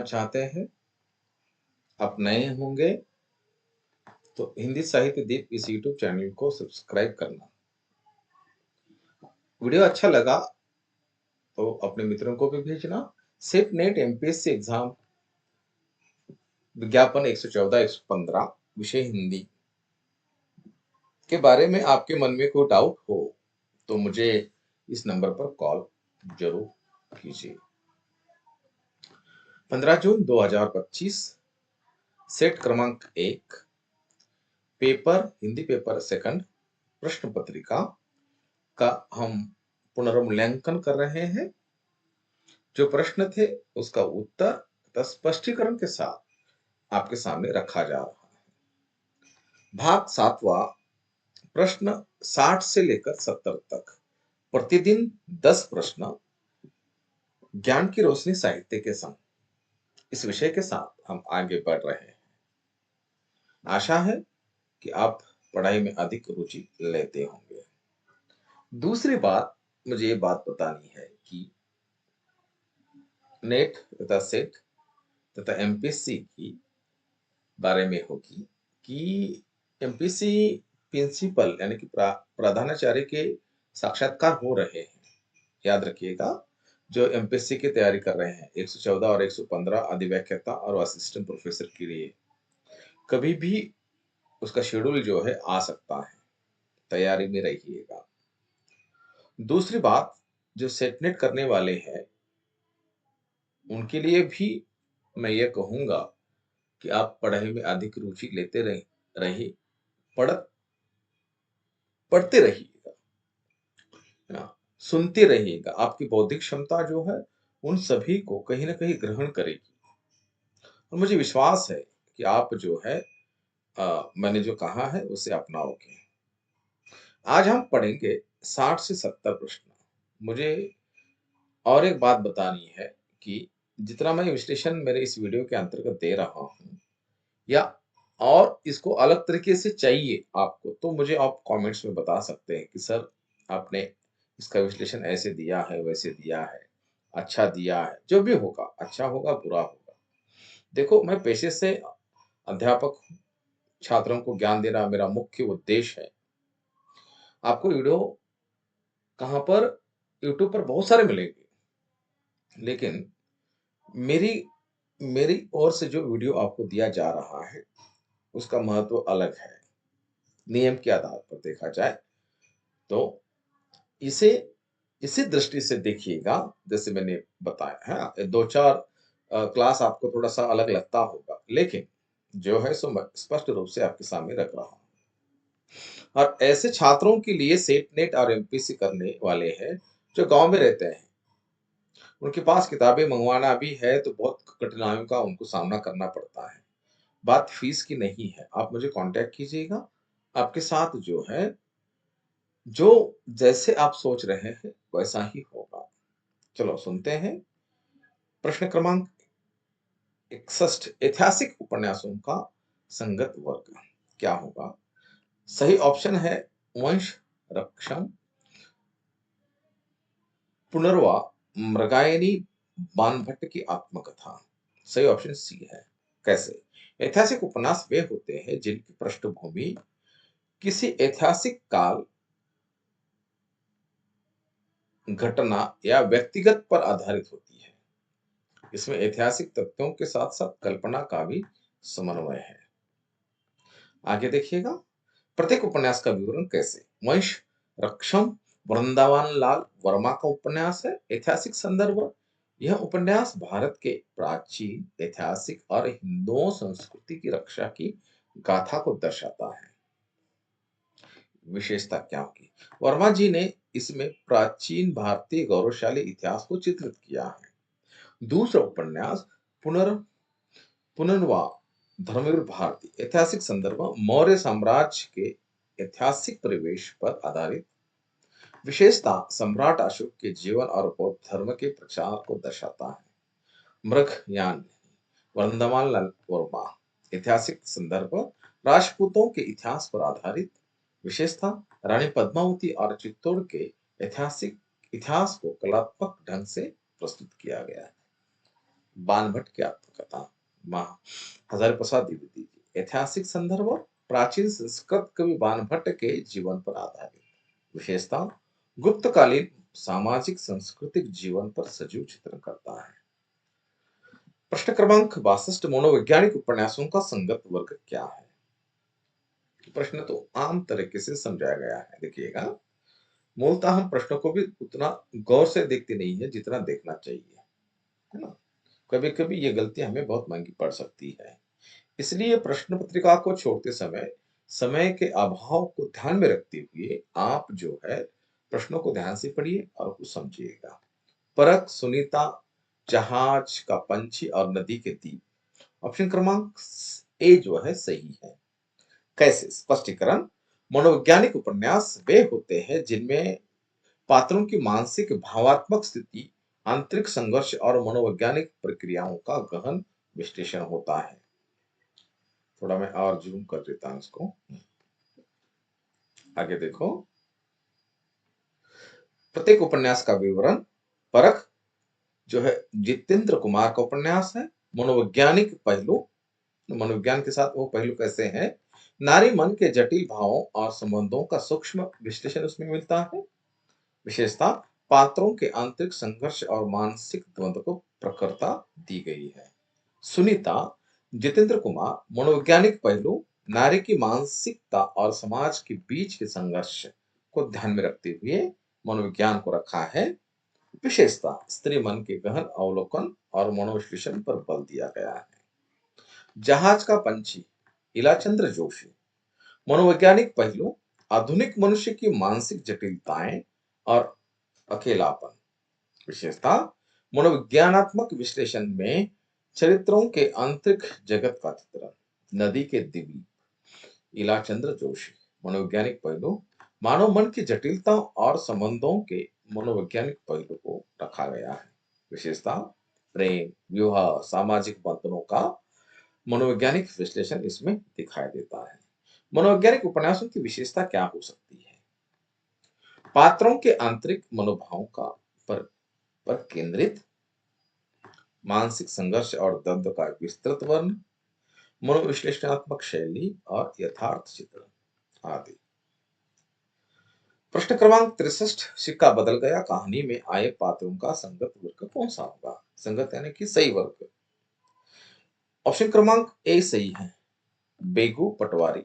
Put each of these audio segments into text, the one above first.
चाहते हैं, आप नए होंगे तो हिंदी साहित्य दीप इस यूट्यूब चैनल को सब्सक्राइब करना। वीडियो अच्छा लगा तो अपने मित्रों को भी भेजना। सेट नेट एमपीएससी एग्जाम विज्ञापन 114 115 विषय हिंदी के बारे में आपके मन में कोई डाउट हो तो मुझे इस नंबर पर कॉल जरूर कीजिए। 15 जून 2025 सेट क्रमांक 1 पेपर हिंदी पेपर सेकंड प्रश्न पत्रिका का हम पुनर्मूल्यांकन कर रहे हैं। जो प्रश्न थे उसका उत्तर तथा स्पष्टीकरण के साथ आपके सामने रखा जा रहा है। भाग 7वां प्रश्न 60 से लेकर 70 तक प्रतिदिन 10 प्रश्न ज्ञान की रोशनी साहित्य के संग इस विषय के साथ हम आगे बढ़ रहे हैं। आशा है कि आप पढ़ाई में अधिक रुचि लेते होंगे। दूसरी बात मुझे ये बात बतानी है कि नेट तथा सेट तथा एमपीएससी की बारे में होगी कि एमपीएससी प्रिंसिपल यानी कि प्रधानाचार्य के साक्षात्कार हो रहे हैं। याद रखिएगा, जो एमपीएससी की तैयारी कर रहे हैं 114 और 115 अधिव्याख्याता और असिस्टेंट प्रोफेसर के लिए कभी भी उसका शेड्यूल जो है आ सकता है, तैयारी में रहिएगा। दूसरी बात, जो सेटनेट करने वाले हैं उनके लिए भी मैं ये कहूंगा कि आप पढ़ाई में अधिक रुचि लेते रहिए, पढ़ते रहिएगा, है ना, सुनते रहिएगा। आपकी बौद्धिक क्षमता जो है उन सभी को कहीं ना कहीं ग्रहण करेगी और मुझे विश्वास है कि आप जो है मैंने जो कहा है उसे अपनाओगे। आज हम पढ़ेंगे 60 से 70 प्रश्न। मुझे और एक बात बतानी है कि जितना मैं विश्लेषण मेरे इस वीडियो के अंतर्गत दे रहा हूँ या और इसको अलग तरीके से चाहिए आपको, तो मुझे आप कमेंट्स में बता सकते हैं कि सर आपने इसका विश्लेषण ऐसे दिया है, वैसे दिया है, अच्छा दिया है। जो भी होगा, अच्छा होगा, बुरा होगा। देखो, मैं पेशे से अध्यापक हूँ, छात्रों को ज्ञान देना मेरा मुख्य उद्देश्य है। आपको वीडियो कहाँ पर, यूट्यूब पर बहुत सारे मिलेंगे, लेकिन मेरी मेरी ओर से जो वीडियो आपको दिया जा रहा है उसका महत्व अलग है। नियम के आधार पर देखा जाए तो इसे इसी दृष्टि से देखिएगा, जैसे मैंने बताया है। 2-4 क्लास आपको थोड़ा सा अलग लगता होगा, लेकिन जो है सो मैं स्पष्ट रूप से आपके सामने रख रहा हूँ। और ऐसे छात्रों के लिए सेट नेट और एमपीसी करने वाले हैं जो गांव में रहते हैं, उनके पास किताबें मंगवाना भी है तो बहुत कठिनाइयों का उनको सामना करना पड़ता है। बात फीस की नहीं है, आप मुझे कांटेक्ट कीजिएगा। आपके साथ जो है, जो जैसे आप सोच रहे हैं वैसा ही होगा। चलो सुनते हैं। प्रश्न क्रमांक 61 ऐतिहासिक उपन्यासों का संगत वर्ग क्या होगा? सही ऑप्शन है वंश रक्षम, पुनर्वा, मृगायनी, बाणभट्ट की आत्मकथा। सही ऑप्शन सी है। कैसे? ऐतिहासिक उपन्यास वे होते हैं जिनकी पृष्ठभूमि किसी ऐतिहासिक काल, घटना या व्यक्तिगत पर आधारित होती है। इसमें ऐतिहासिक तथ्यों के साथ साथ कल्पना का भी समन्वय है। आगे देखिएगा, प्रत्येक उपन्यास का विवरण कैसे? वंश रक्षम वृंदावन लाल वर्मा का उपन्यास है। ऐतिहासिक संदर्भ, यह उपन्यास भारत के प्राचीन ऐतिहासिक और हिंदुओं संस्कृति की रक्षा की गाथा को दर्शाता है। विशेषता क्या होगी? वर्मा जी ने इसमें प्राचीन भारतीय गौरवशाली इतिहास को चित्रित किया है। दूसरा उपन्यास पुनर्वा धर्मवीर भारती, ऐतिहासिक संदर्भ मौर्य साम्राज्य के ऐतिहासिक परिवेश पर आधारित। विशेषता, सम्राट अशोक के जीवन और बौद्ध धर्म के प्रचार को दर्शाता है। मृगयान वृंदावन लाल वर्मा, ऐतिहासिक संदर्भ राजपूतों के इतिहास पर आधारित। विशेषता, रानी पद्मावती और चित्तौड़ के ऐतिहासिक इतिहास को कलात्मक ढंग से प्रस्तुत किया गया है। बाणभट्ट की आत्मकथा, माँ हजारी प्रसाद द्विवेदी जी। ऐतिहासिक संदर्भ और प्राचीन संस्कृत कवि बाणभट्ट के जीवन पर आधारित। विशेषता गुप्तकालीन सामाजिक सांस्कृतिक जीवन पर सजीव चित्रण करता है। प्रश्न क्रमांक 62 मनोवैज्ञानिक उपन्यासों का संगत वर्ग क्या है? प्रश्न तो आम तरीके से समझाया गया है, देखिएगा। मूलतः हम प्रश्नों को भी उतना गौर से देखते नहीं है जितना देखना चाहिए, है ना? कभी कभी ये गलती हमें बहुत महंगी पड़ सकती है। इसलिए प्रश्न पत्रिका को छोड़ते समय समय के अभाव को ध्यान में रखते हुए आप जो है प्रश्नों को ध्यान से पढ़िए और कुछ समझिएगा। परख, सुनीता, जहाज का पंछी और नदी के द्वीप। ऑप्शन क्रमांक ए जो है सही है। कैसे? स्पष्टीकरण। मनोवैज्ञानिक उपन्यास वे होते हैं जिनमें पात्रों की मानसिक भावात्मक स्थिति, आंतरिक संघर्ष और मनोवैज्ञानिक प्रक्रियाओं का गहन विश्लेषण होता है। थोड़ा मैं और जूम कर देता हूं इसको। आगे देखो। प्रत्येक उपन्यास का विवरण। परख जो है जितेंद्र कुमार का उपन्यास है। मनोवैज्ञानिक पहलू, मनोविज्ञान के साथ वो पहलू कैसे हैं? नारी मन के जटिल भावों और संबंधों का सूक्ष्म विश्लेषण उसमें मिलता है। विशेषता पात्रों के आंतरिक संघर्ष और मानसिक द्वंद्व को प्रखरता दी गई है। सुनीता जितेंद्र कुमार मनोवैज्ञानिक पहलू, नारी की मानसिकता और समाज के बीच के संघर्ष को ध्यान में रखते हुए मनोविज्ञान को रखा है। विशेषता स्त्री मन के गहन अवलोकन और मनोविश्लेषण पर बल दिया गया है। जहाज का पंछी इलाचंद्र जोशी मनोवैज्ञानिक पहलू, आधुनिक मनुष्य की मानसिक जटिलताएं और अकेलापन। विशेषता मनोविज्ञानात्मक विश्लेषण में चरित्रों के आंतरिक जगत का चित्रण। नदी के द्वीप इलाचंद्र जोशी मनोवैज्ञानिक पहलू, मानव मन की जटिलता और संबंधों के मनोवैज्ञानिक पहलू को रखा गया है। विशेषता प्रेम, विवाह, सामाजिक बंधनों का मनोवैज्ञानिक विश्लेषण इसमें दिखाई देता है। मनोवैज्ञानिक उपन्यासों की विशेषता क्या हो सकती है? पात्रों के आंतरिक मनोभावों का पर केंद्रित, मानसिक संघर्ष और द्वंद्व का विस्तृत वर्ण, मनोविश्लेषणात्मक शैली और यथार्थ चित्रण आदि। प्रश्न क्रमांक 63 सिक्का बदल गया कहानी में आए पात्रों का संगत वर्ग कौन सा होगा? संगत यानी कि सही वर्ग। ऑप्शन क्रमांक ए सही है। बेगू पटवारी,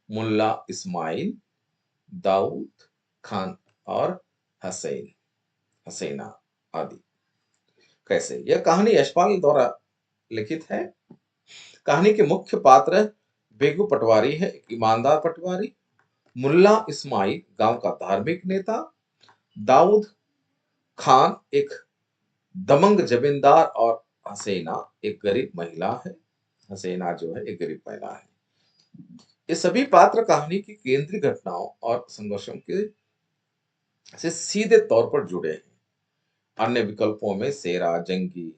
मुल्ला इस्माइल, दाऊद खान और हसैन हसैना आदि। कैसे? यह कहानी यशपाल द्वारा लिखित है। कहानी के मुख्य पात्र बेगू पटवारी है, एक ईमानदार पटवारी। मुल्ला इस्माइल गांव का धार्मिक नेता। दाऊद खान एक दमंग जमींदार और हसैना एक गरीब महिला है। हसैना जो है एक गरीब महिला है। ये सभी पात्र कहानी की केंद्रीय घटनाओं और संघर्षों के से सीधे तौर पर जुड़े हैं। अन्य विकल्पों में शेरा, जंगी,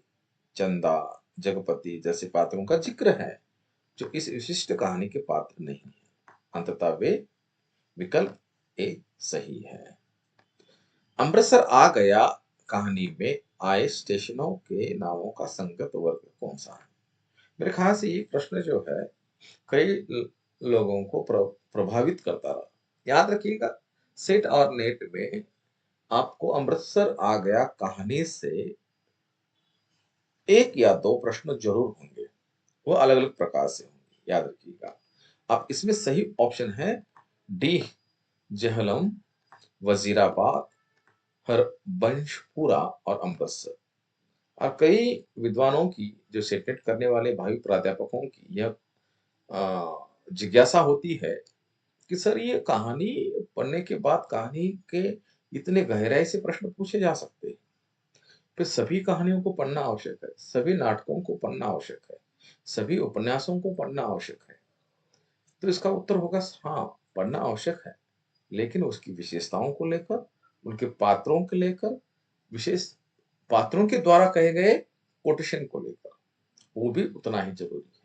चंदा, जगपति जैसे पात्रों का जिक्र है जो इस विशिष्ट कहानी के पात्र नहीं है। अंततः वे विकल्प ए सही है। अमृतसर आ गया कहानी में आए स्टेशनों के नामों का संगत वर्ग कौन सा है? मेरे ख्याल से ये प्रश्न जो है कई लोगों को प्रभावित करता रहा। याद रखिएगा, सेट और नेट में आपको अमृतसर आ गया कहानी से एक या दो प्रश्न जरूर होंगे, वो अलग अलग प्रकार से होंगे, याद रखिएगा। अब इसमें सही ऑप्शन है डी, जेहलम, वजीराबाद, हरबंशपुरा और अमृतसर। और कई विद्वानों की, जो सेटेट करने वाले भावी प्राध्यापकों की यह जिज्ञासा होती है कि सर ये कहानी पढ़ने के बाद कहानी के इतने गहराई से प्रश्न पूछे जा सकते हैं? फिर सभी कहानियों को पढ़ना आवश्यक है, सभी नाटकों को पढ़ना आवश्यक है, सभी उपन्यासों को पढ़ना आवश्यक है? तो इसका उत्तर होगा हाँ, पढ़ना आवश्यक है, लेकिन उसकी विशेषताओं को लेकर, उनके पात्रों को लेकर, विशेष पात्रों के द्वारा कहे गए कोटेशन को लेकर, वो भी उतना ही जरूरी है।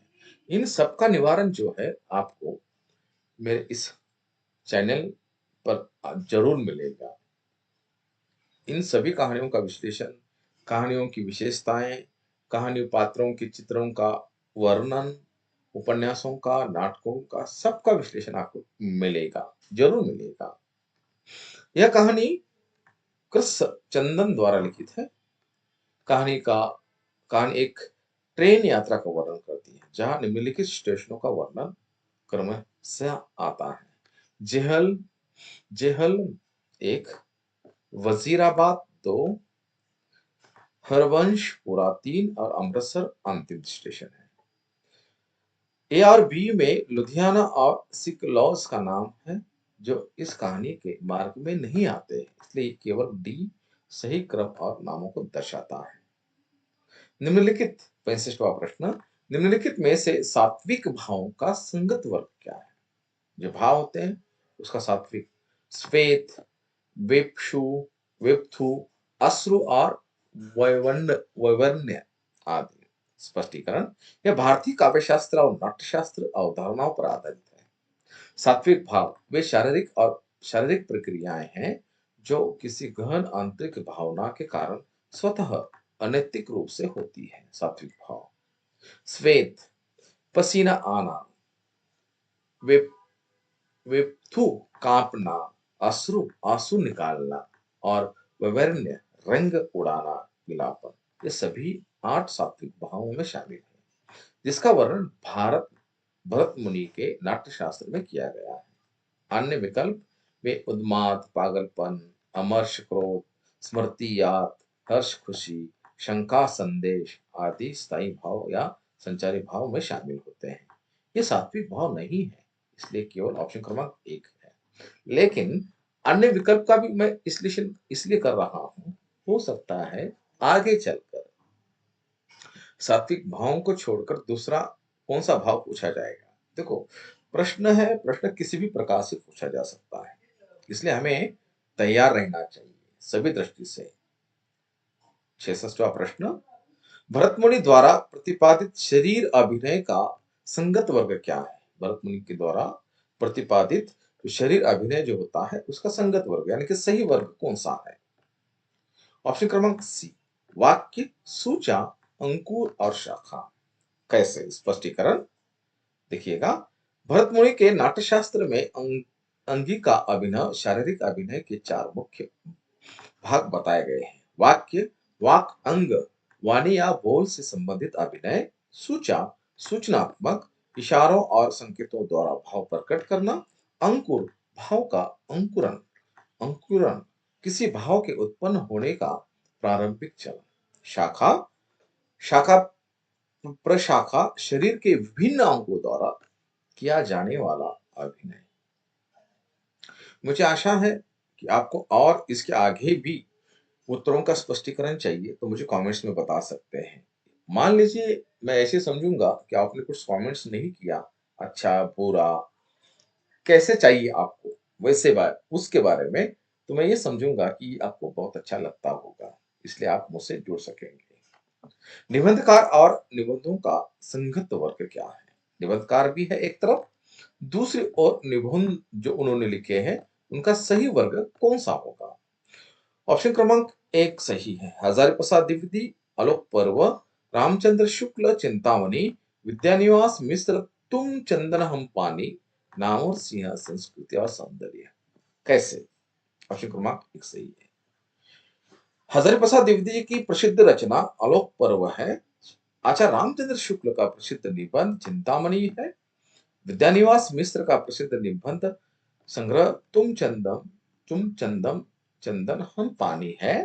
इन सब का निवारण जो है आपको मेरे इस चैनल पर जरूर मिलेगा। इन सभी कहानियों का विश्लेषण, कहानियों की विशेषताएं, कहानी पात्रों के चित्रों का वर्णन, उपन्यासों का, नाटकों का, सबका विश्लेषण आपको मिलेगा, ज़रूर मिलेगा। यह कहानी कृष चंदन द्वारा लिखित है। कहानी का कहानी एक ट्रेन यात्रा का वर्णन करती है, जहाँ निम्नलिखित स्टेशनों का वर्णन क्रमशः आता है। जेहल जेहल 1, वजीराबाद 2, हरवंशपुरा 3 और अमृतसर अंतिम स्टेशन है। ए और बी में लुधियाना और सिकलॉज का नाम है, जो इस कहानी के मार्ग में नहीं आते, इसलिए केवल डी सही क्रम और नामों को दर्शाता है। निम्नलिखित 65वां प्रश्न, निम्नलिखित में से सात्विक भावों का संगत वर्ग क्या है? जो भाव होते हैं उसका सात्विक, श्वेत, विपशु, विपथु, अश्रु और वैवर्ण्य आदि। स्पष्टीकरण, यह भारतीय काव्यशास्त्र और नाट्यशास्त्र अवधारणाओं पर आधारित है। सात्विक भाव वे शारीरिक प्रक्रियाएं हैं जो किसी गहन आंतरिक भावना के कारण स्वतः अनैतिक रूप से होती है। सात्विक भाव। श्वेत, पसीना आना, विप विपथु, कांपना, अश्रु आंसू निकालना और वैवर्ण्य रंग उड़ाना, मिलापन, ये सभी 8 सात्विक भावों में शामिल है, जिसका वर्णन भरत मुनि के नाट्यशास्त्र में किया गया है। अन्य विकल्प वे उन्माद, पागलपन, अमर्ष, क्रोध, स्मृति, याद, हर्ष, खुशी, शंका, संदेश आदि स्थायी भाव या संचारी भाव में शामिल होते हैं। ये सात्विक भाव नहीं है, इसलिए केवल ऑप्शन क्रमांक 1 है। लेकिन अन्य विकल्प का भी मैं इसलिए कर रहा हूं, हो सकता है आगे चलकर सात्विक भावों को छोड़कर दूसरा कौन सा भाव पूछा जाएगा। देखो, प्रश्न किसी भी प्रकार से पूछा जा सकता है, इसलिए हमें तैयार रहना चाहिए सभी दृष्टि से। 66वां प्रश्न, भरत मुनि द्वारा प्रतिपादित शरीर अभिनय का संगत वर्ग क्या है? भरत मुनि के द्वारा प्रतिपादित शरीर अभिनय जो होता है उसका संगत वर्ग यानी कि सही वर्ग कौन सा है? ऑप्शन क्रमांक सी, वाक्य, सूचा, अंकुर और शाखा। कैसे? स्पष्टीकरण देखिएगा, भरत मुनि के नाट्यशास्त्र में अंगिका अभिनय, शारीरिक अभिनय के 4 मुख्य भाग बताए गए हैं। वाक्य, वाक अंग, वाणी या बोल से संबंधित अभिनय। सूचा, सूचनात्मक, इशारों और संकेतों द्वारा भाव प्रकट करना। अंकुर, भाव का अंकुरण, अंकुरण किसी भाव के उत्पन्न होने का प्रारंभिक चरण। शाखा, शाखा प्रशाखा शरीर के विभिन्न अंगों द्वारा किया जाने वाला अभिनय। मुझे आशा है कि आपको और इसके आगे भी उत्तरों का स्पष्टीकरण चाहिए तो मुझे कमेंट्स में बता सकते हैं। मान लीजिए मैं ऐसे समझूंगा कि आपने कुछ कमेंट्स नहीं किया, अच्छा बुरा कैसे चाहिए आपको, वैसे उसके बारे में तो मैं ये समझूंगा कि आपको बहुत अच्छा लगता होगा, इसलिए आप मुझसे जुड़ सकेंगे। निबंधकार और निबंधों का संगत वर्ग क्या है? निबंधकार भी है एक तरफ, दूसरी ओर निबंध जो उन्होंने लिखे हैं उनका सही वर्ग कौन सा होगा? ऑप्शन क्रमांक 1 सही है। हजारी प्रसाद द्विवेदी, आलोक पर्व, रामचंद्र शुक्ल चिंतामणि, विद्यानिवास मिश्र तुम चंदन हम पानी, नामवर सिंह संस्कृति और सौंदर्य। कैसे? ऑप्शन क्रमांक 1 सही है। हजारी प्रसाद द्विवेदी जी की प्रसिद्ध रचना आलोक पर्व है। आचार्य रामचंद्र शुक्ल का प्रसिद्ध निबंध चिंतामणि है। विद्यानिवास मिश्र का प्रसिद्ध निबंध संग्रह तुम चंदम चंदन हम पानी है।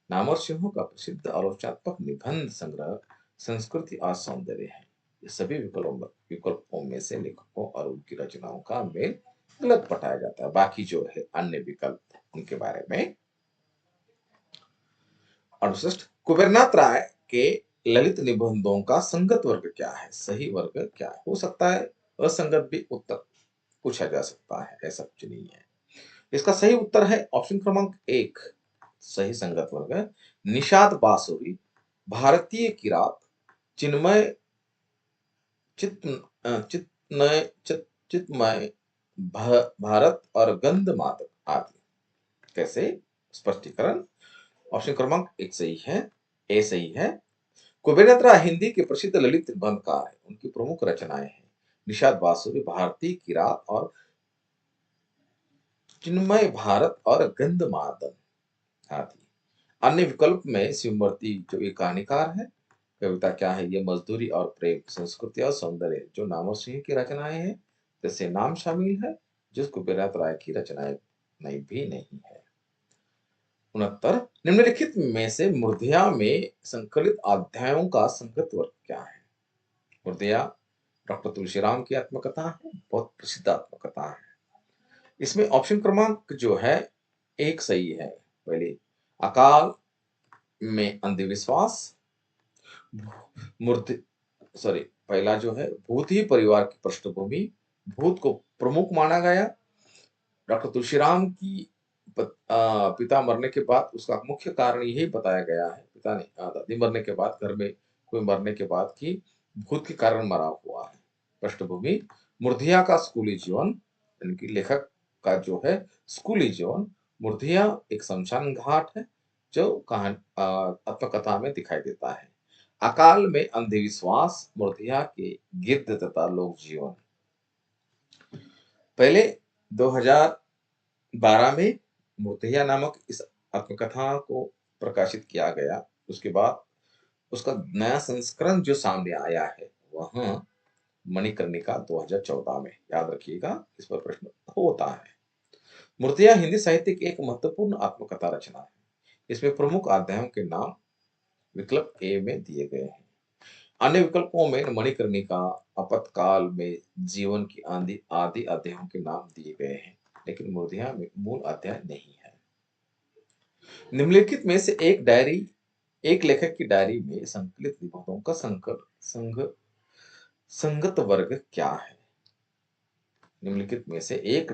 नामवर सिंह का प्रसिद्ध आलोचनात्मक निबंध संग्रह संस्कृति और सौंदर्य है। ये सभी विकल्पों में से लेखकों और उनकी रचनाओं का मेल गलत बताया जाता है। बाकी जो है अन्य विकल्प उनके बारे में। 68 कुबेरनाथ राय के ललित निबंधों का संगत वर्ग क्या है? सही वर्ग क्या है? हो सकता है असंगत भी उत्तर पूछा जा सकता है, ऐसा कुछ नहीं है। इसका सही उत्तर है ऑप्शन क्रमांक 1 सही संगत वर्ग है। निषाद बांसुरी, भारतीय किरात, चिन्मय चित चित्नय चित्मय भारत और गंध मादक आदि। कैसे? स्पष्टीकरण ऑप्शन क्रमांक 1 सही है, ए सही है। कुबेरनाथ राय हिंदी के प्रसिद्ध ललित निबंधकार हैं। उनकी प्रमुख रचनाएं हैं निषाद बांसुरी, भारती की रात और चिन्मय भारत और गंधमादन आदि। अन्य विकल्प में शिवमूर्ति जो एक कहानीकार है, कविता क्या है ये मजदूरी और प्रेम, संस्कृति और सौंदर्य जो नामवर सिंह की रचनाएं हैं, जैसे नाम शामिल है, जो कुबेरनाथ राय की रचनाएं नहीं भी नहीं है। 69 निम्नलिखित में से मूर्धन्य में संकलित अध्यायों का संगत वर्ग क्या है? मूर्धन्य डॉक्टर तुलसीराम की आत्मकथा है, बहुत प्रसिद्ध आत्मकथा है। इसमें ऑप्शन क्रमांक जो है एक सही है। पहले अकाल में अंधविश्वास, मूर्ति सॉरी पहला जो है भूत ही परिवार की पृष्ठभूमि, भूत को प्रमुख माना गया। डॉक्टर तुलसीराम की पिता मरने के बाद उसका मुख्य कारण यही बताया गया है, पिता ने दादी मरने के बाद घर में कोई मरने के बाद कि भूत के कारण मरा हुआ है। पृष्ठभूमि मूर्धन्य का स्कूली जीवन, यानी कि लेखक का जो है स्कूली जीवन। मूर्धन्य एक शमशान घाट है जो आत्मकथा में दिखाई देता है। अकाल में अंधविश्वास मूर्धन्य के गिद्ध तथा लोक जीवन। पहले 2012 में मूर्धन्य नामक इस आत्मकथा को प्रकाशित किया गया। उसके बाद उसका नया संस्करण जो सामने आया है वह मणिकर्णिका 2014 में। याद रखिएगा, इस पर प्रश्न होता है। मूर्धन्य हिंदी साहित्य की एक महत्वपूर्ण आत्मकथा रचना है। इसमें प्रमुख अध्यायों के नाम विकल्प ए में दिए गए हैं। अन्य विकल्पों में मणिकर्णिका, आपातकाल में जीवन की आदि आदि अध्यायों के नाम दिए गए हैं, लेकिन मूर्धन्य में मूल अध्याय नहीं है। निम्नलिखित में से एक लेखक की डायरी में संकलित निबंधों का संगत वर्ग क्या है? निम्नलिखित में से एक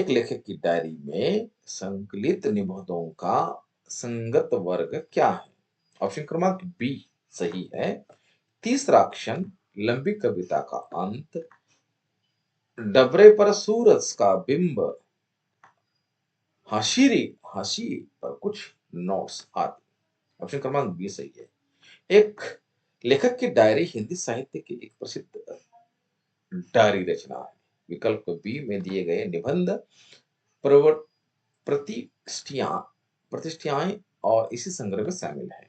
लेखक की डायरी में संकलित निबंधों का संगत वर्ग क्या है? ऑप्शन क्रमांक बी सही है। तीसरा क्षण, लंबी कविता का अंत, डबरे पर सूरज का बिंब, हंसी पर कुछ नोट्स आदि। ऑप्शन क्रमांक बी सही है। एक लेखक की डायरी हिंदी साहित्य की एक प्रसिद्ध डायरी रचना है। विकल्प बी में दिए गए निबंध प्रतिष्ठियां प्रतिष्ठियाएं और इसी संग्रह में शामिल है।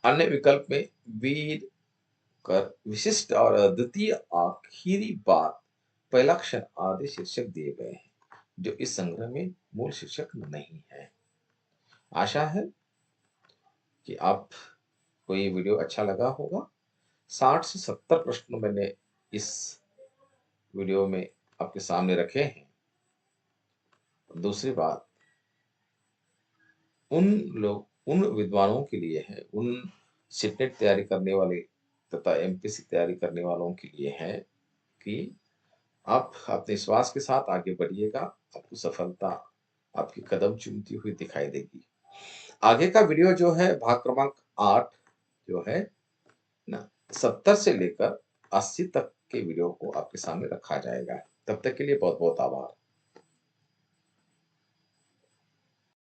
अन्य विकल्प में वीर कर, विशिष्ट और अद्वितीय, आखिरी बात, पहला क्षण आदि शीर्षक दिए गए हैं, जो इस संग्रह में मूल शीर्षक नहीं है। आशा है कि आपको ये वीडियो अच्छा लगा होगा। 60 से 70 प्रश्न मैंने इस वीडियो में आपके सामने रखे हैं। दूसरी बात, उन विद्वानों के लिए है, उन सीटेट तैयारी करने वाले तथा एमपीसी तैयारी करने वालों के लिए है कि आप अपने विश्वास के साथ आगे बढ़िएगा। आपको सफलता आपकी कदम चूमती हुई दिखाई देगी। आगे का वीडियो जो है भाग क्रमांक 8 जो है ना, 70 से लेकर 80 तक के वीडियो को आपके सामने रखा जाएगा। तब तक के लिए बहुत बहुत आभार।